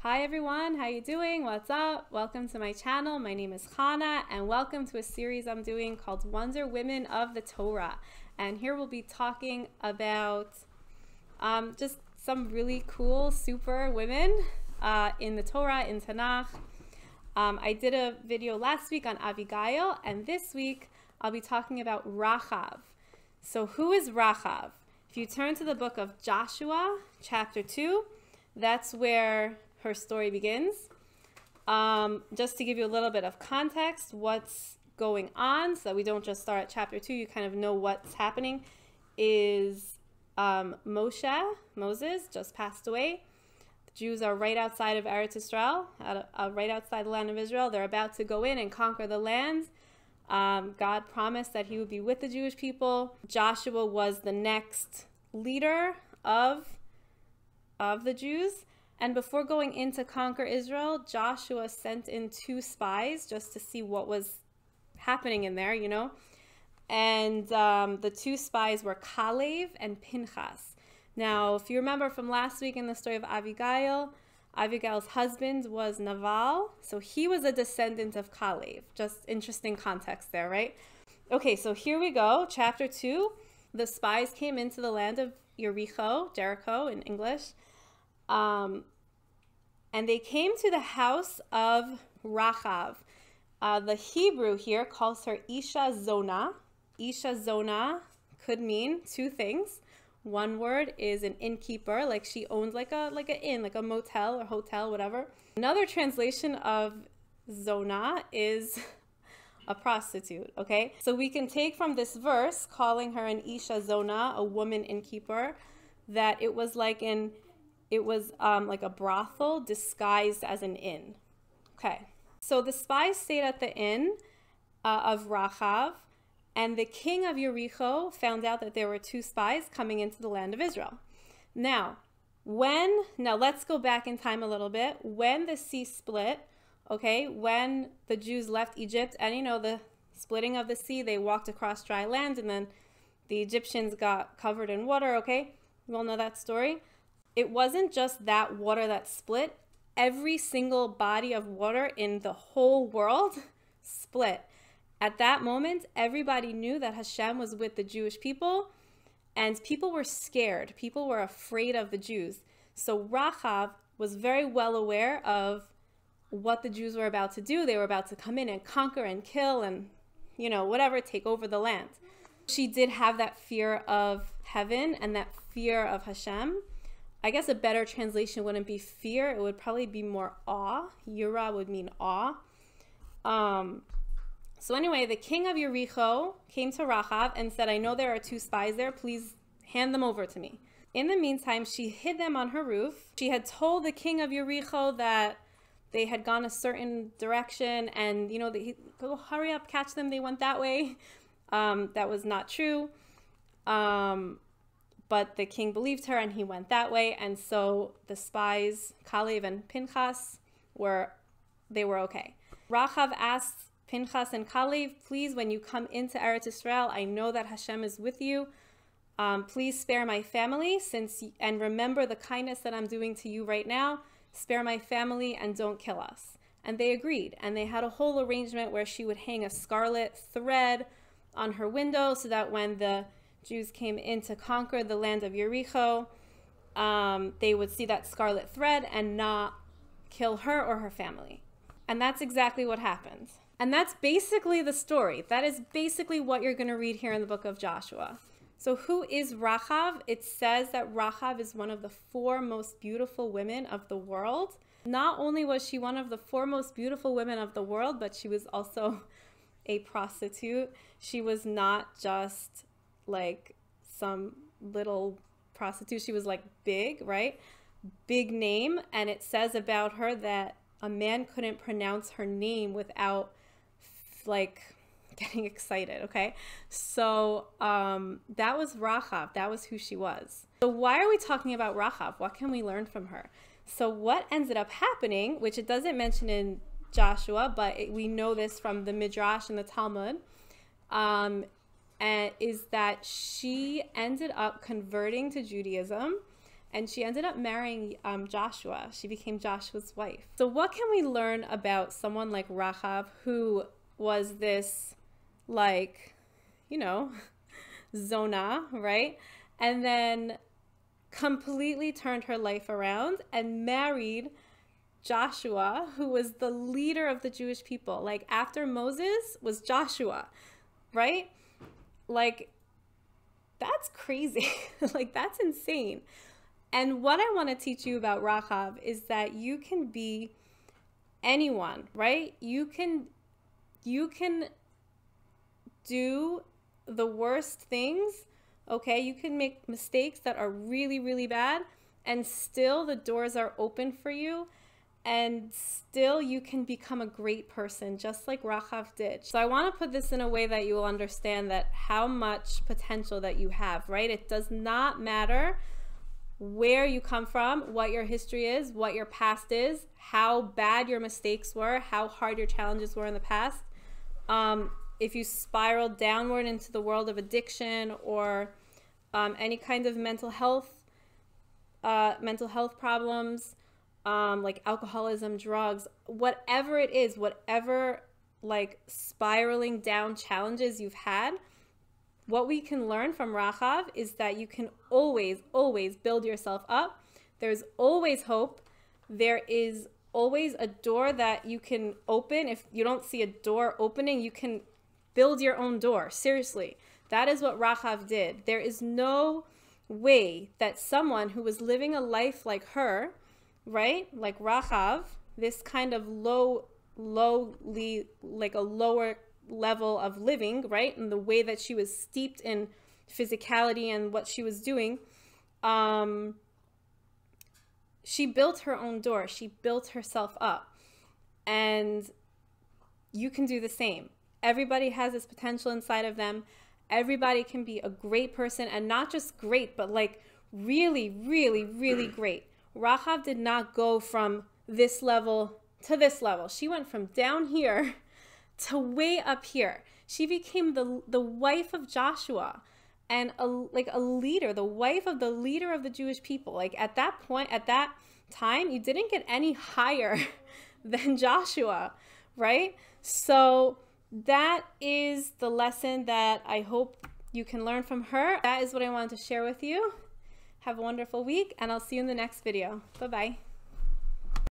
Hi everyone, how you doing? What's up? Welcome to my channel. My name is Chana and welcome to a series I'm doing called Wonderwomen of the Torah. And here we'll be talking about just some really cool super women in the Torah, in Tanach. I did a video last week on Abigail, and this week I'll be talking about RACHAV. So who is RACHAV? If you turn to the book of Joshua, chapter 2, that's where her story begins. Just to give you a little bit of context, what's going on, so that we don't just start at chapter 2, you kind of know what's happening, is Moses just passed away. The Jews are right outside of Eretz Israel, right outside the land of Israel. They're about to go in and conquer the land. God promised that he would be with the Jewish people. Joshua was the next leader of the Jews. And before going in to conquer Israel, Joshua sent in 2 spies just to see what was happening in there, you know. And the 2 spies were Kalev and Pinchas. Now, if you remember from last week in the story of Abigail, Abigail's husband was Naval, so he was a descendant of Kalev. Just interesting context there, right? Okay, so here we go, chapter 2. The spies came into the land of Jericho in English. And they came to the house of RACHAV. The Hebrew here calls her Isha Zona. Isha Zona could mean 2 things. One word is an innkeeper, like she owned like an inn, like a motel or hotel, whatever. Another translation of Zona is a prostitute, okay? So we can take from this verse, calling her an Isha Zona, a woman innkeeper, that it was like like a brothel disguised as an inn. Okay, so the spies stayed at the inn of RACHAV, and the king of Jericho found out that there were 2 spies coming into the land of Israel. Now let's go back in time a little bit. When the sea split, okay, when the Jews left Egypt, and you know the splitting of the sea, they walked across dry land, and then the Egyptians got covered in water, okay? You all know that story. It wasn't just that water that split. Every single body of water in the whole world split. At that moment, everybody knew that Hashem was with the Jewish people, and people were scared. People were afraid of the Jews. So RACHAV was very well aware of what the Jews were about to do. They were about to come in and conquer and kill and, you know, whatever, take over the land. She did have that fear of heaven and that fear of Hashem. I guess a better translation wouldn't be fear. It would probably be more awe. Yira would mean awe. So anyway, the king of Jericho came to RACHAV and said, I know there are 2 spies there. Please hand them over to me. In the meantime, she hid them on her roof. She had told the king of Jericho that they had gone a certain direction and, you know, go hurry up, catch them. They went that way. That was not true. But the king believed her and he went that way. And so the spies, Kalev and Pinchas, were okay. RACHAV asked Pinchas and Kalev, please, when you come into Eretz Israel, I know that Hashem is with you. Please spare my family and remember the kindness that I'm doing to you right now. Spare my family and don't kill us. And they agreed. And they had a whole arrangement where she would hang a scarlet thread on her window so that when the Jews came in to conquer the land of Jericho, they would see that scarlet thread and not kill her or her family. And that's exactly what happened. And that's basically the story. That is basically what you're going to read here in the book of Joshua. So who is RACHAV? It says that RACHAV is one of the 4 most beautiful women of the world. Not only was she one of the 4 most beautiful women of the world, but she was also a prostitute. She was not just like some little prostitute. She was like big, right? Big name. And it says about her that a man couldn't pronounce her name without like getting excited, okay? So that was RACHAV. That was who she was. So why are we talking about RACHAV? What can we learn from her? So what ended up happening, which it doesn't mention in Joshua, but we know this from the Midrash and the Talmud, is that she ended up converting to Judaism and she ended up marrying Joshua. She became Joshua's wife. So what can we learn about someone like RACHAV, who was this, like, you know, Zona, right? And then completely turned her life around and married Joshua, who was the leader of the Jewish people. Like, after Moses was Joshua, right? Like, that's crazy. Like, that's insane. And what I want to teach you about RACHAV is that you can be anyone, right? You can do the worst things, okay? You can make mistakes that are really, really bad, and still the doors are open for you, and still you can become a great person, just like RACHAV did. So I want to put this in a way that you will understand that how much potential that you have, right? It does not matter where you come from, what your history is, what your past is, how bad your mistakes were, how hard your challenges were in the past. If you spiral downward into the world of addiction or any kind of mental health problems, like alcoholism, drugs, whatever it is, whatever like spiraling down challenges you've had, what we can learn from RACHAV is that you can always, always build yourself up. There's always hope. There is always a door that you can open. If you don't see a door opening, you can build your own door. Seriously, that is what RACHAV did. There is no way that someone who was living a life like her, right, like RACHAV, this kind of lowly, like a lower level of living, right, and the way that she was steeped in physicality and what she was doing, she built her own door. She built herself up, and you can do the same. Everybody has this potential inside of them. Everybody can be a great person, and not just great, but like really, really, really great. RACHAV did not go from this level to this level. She went from down here to way up here. She became the wife of Joshua and like a leader, the wife of the leader of the Jewish people. Like, at that point, at that time, you didn't get any higher than Joshua, right? So that is the lesson that I hope you can learn from her. That is what I wanted to share with you. Have a wonderful week, and I'll see you in the next video. Bye-bye.